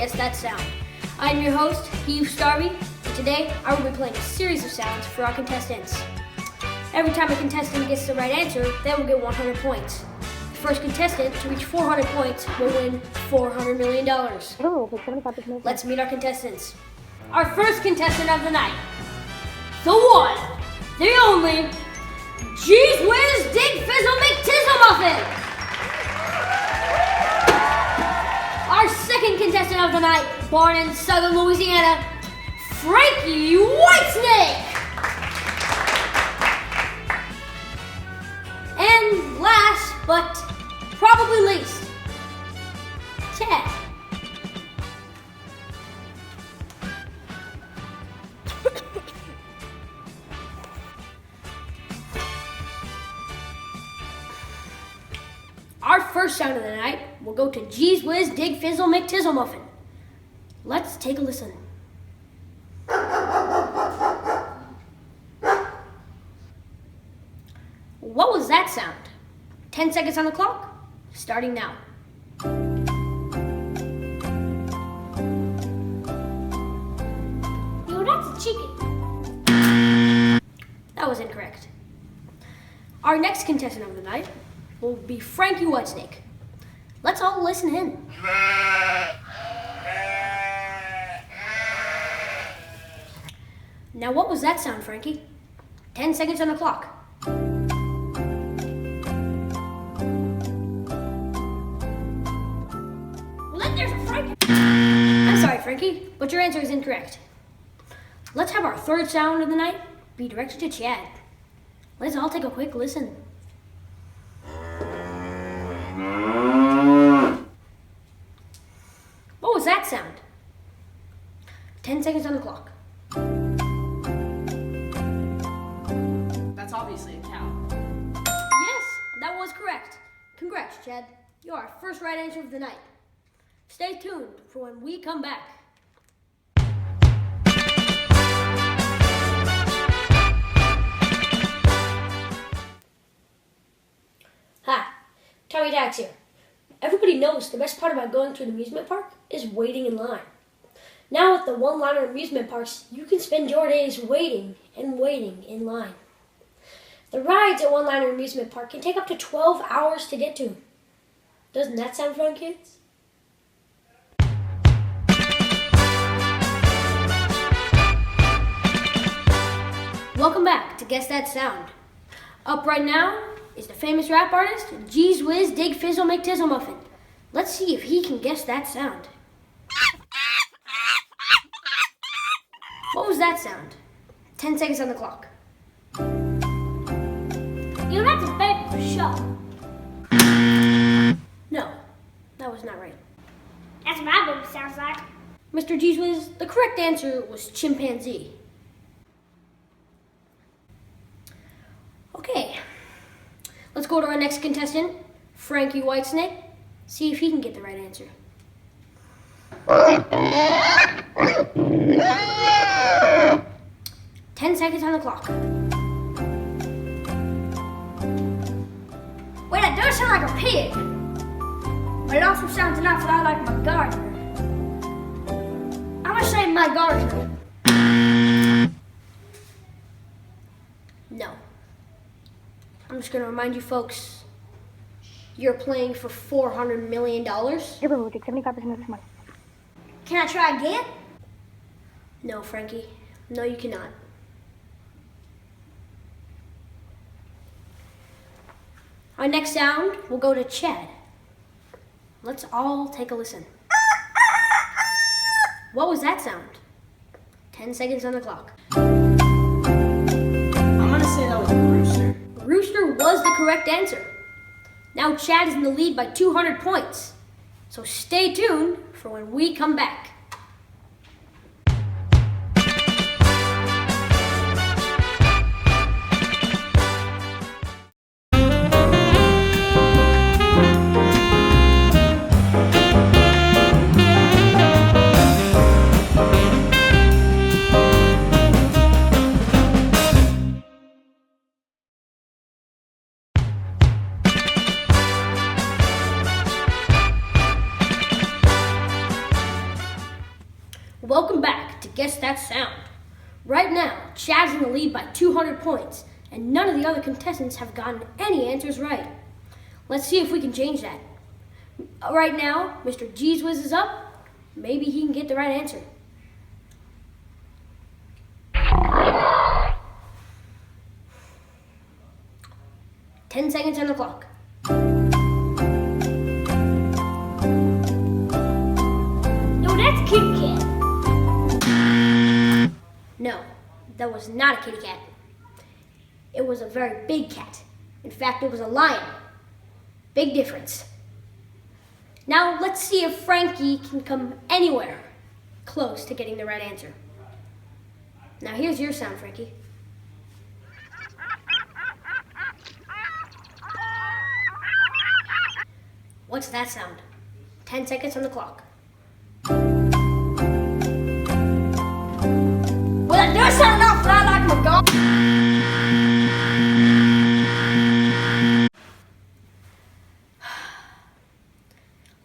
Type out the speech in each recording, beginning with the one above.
Guess That Sound. I'm your host, Heve Starvy, and today I will be playing a series of sounds for our contestants. Every time a contestant gets the right answer, they will get 100 points. The first contestant to reach 400 points will win $400 million. Let's meet our contestants. Our first contestant of the night, the one, the only, Digfizzle McTizzle Muffin. Our second contestant of the night, born in Southern Louisiana, Frankie Whitesnake. And last, but probably least, Chad. Our first sound of the night will go to Digfizzle McTizzle Muffin. Let's take a listen. What was that sound? 10 seconds on the clock, starting now. Yo, that's a chicken. That was incorrect. Our next contestant of the night will be Frankie Whitesnake. Let's all listen in. Now what was that sound, Frankie? 10 seconds on the clock. Well, then there's a Frankie. I'm sorry, Frankie, but your answer is incorrect. Let's have our third sound of the night be directed to Chad. Let's all take a quick listen. What was that sound? 10 seconds on the clock. That's obviously a cow. Yes, that was correct. Congrats, Chad. You're our first right answer of the night. Stay tuned for when we come back. Hi, Tommy Dax here. Everybody knows the best part about going to an amusement park is waiting in line. Now with the one-liner amusement parks, you can spend your days waiting and waiting in line. The rides at one-liner amusement park can take up to 12 hours to get to. Doesn't that sound fun, kids? Welcome back to Guess That Sound. Up right now is the famous rap artist, Digfizzle McTizzle Muffin. Let's see if he can guess that sound. What was that sound? 10 seconds on the clock. You know, that's a baby for sure. No, that was not right. That's what my baby sounds like. Mr. Jeezwiz, the correct answer was chimpanzee. Okay. Let's go to our next contestant, Frankie Whitesnake, see if he can get the right answer. Ten seconds on the clock. Wait, that does sound like a pig, but it also sounds an awful lot like my gardener. I'm gonna say my gardener. No. I'm just going to remind you folks, you're playing for $400 million. Everyone will take 75% of this money. Can I try again? No, Frankie. No, you cannot. Our next sound will go to Chad. Let's all take a listen. What was that sound? 10 seconds on the clock. I'm gonna say that was a rooster. Rooster was the correct answer. Now Chad is in the lead by 200 points. So stay tuned for when we come back. Welcome back to Guess That Sound. Right now, Chad's in the lead by 200 points, and none of the other contestants have gotten any answers right. Let's see if we can change that. Right now, Mr. Digfizzle is up. Maybe he can get the right answer. Ten seconds on the clock. No, that's Kitty Cat. No, that was not a kitty cat. It was a very big cat. In fact, it was a lion. Big difference. Now let's see if Frankie can come anywhere close to getting the right answer. Now here's your sound, Frankie. What's that sound? 10 seconds on the clock. Well, that does sound enough loud like my gun.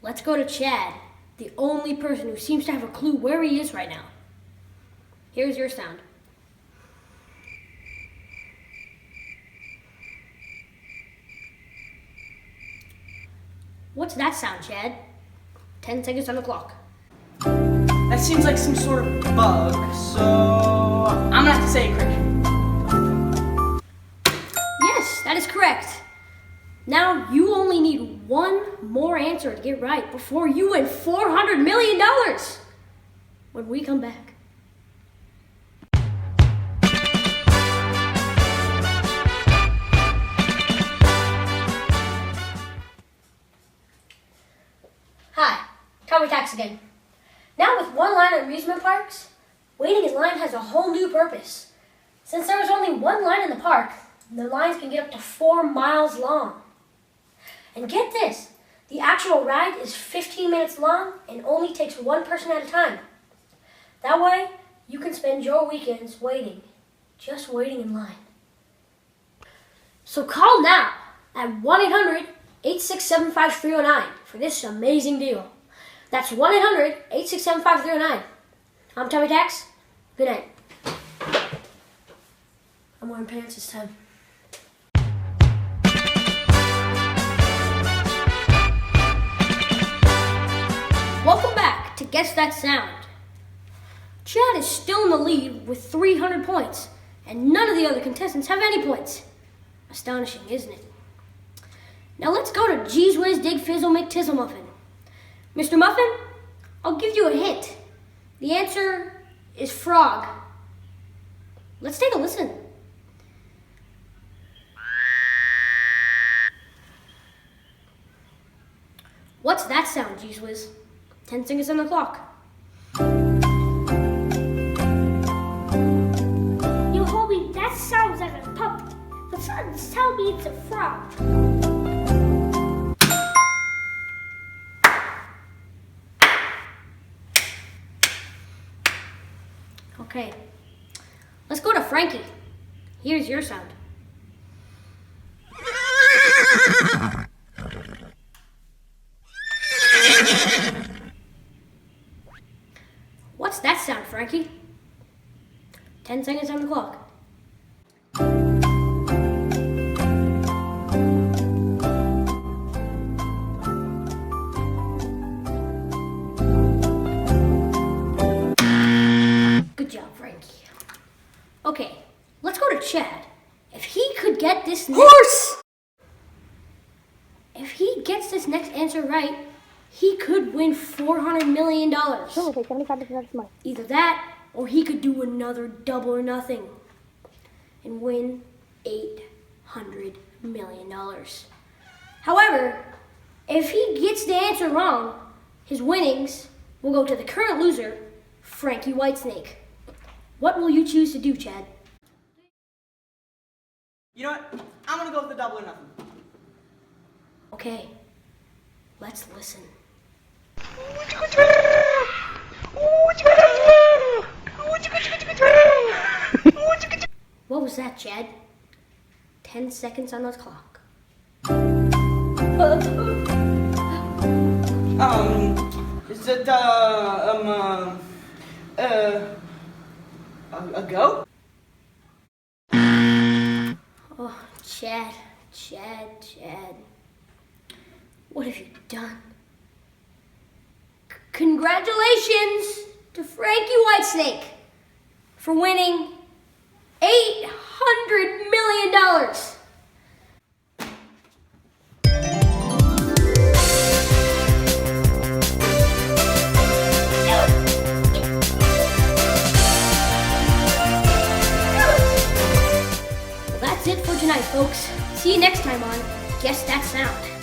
Let's go to Chad, the only person who seems to have a clue where he is right now. Here's your sound. What's that sound, Chad? 10 seconds on the clock. That seems like some sort of bug, so I'm gonna have to say cricket. Yes, that is correct. Now you only need one more answer to get right before you win $400 million when we come back. Hi, Tommy Tax again. Now with one line at amusement parks, waiting in line has a whole new purpose. Since there is only one line in the park, the lines can get up to 4 miles long. And get this, the actual ride is 15 minutes long and only takes one person at a time. That way, you can spend your weekends waiting, just waiting in line. So call now at 1-800-867-5309 for this amazing deal. That's 1-800-867-5309. I'm Tommy Tax. Good night. I'm wearing pants this time. Welcome back to Guess That Sound. Chad is still in the lead with 300 points, and none of the other contestants have any points. Astonishing, isn't it? Now let's go to Digfizzle McTizzle Muffin. Mr. Muffin, I'll give you a hint. The answer is frog. Let's take a listen. What's that sound, Digfizzle? 10 seconds on the clock. You homie, that sounds like a puppet. But something's telling me it's a frog. Okay, let's go to Frankie. Here's your sound. What's that sound, Frankie? 10 seconds on the clock. Good job, Frankie. Okay, let's go to Chad. If he could get this Horse! If he gets this next answer right, he could win $400 million. Sure, take 75% of this money. Either that, or he could do another double or nothing and win $800 million. However, if he gets the answer wrong, his winnings will go to the current loser, Frankie Whitesnake. What will you choose to do, Chad? You know what? I'm gonna go with the double or nothing. Okay, let's listen. What was that, Chad? 10 seconds on the clock. Is it, A goat? Oh, Chad. What have you done? Congratulations to Frankie Whitesnake for winning $800 million. Well, that's it for tonight, folks. See you next time on Guess That Sound.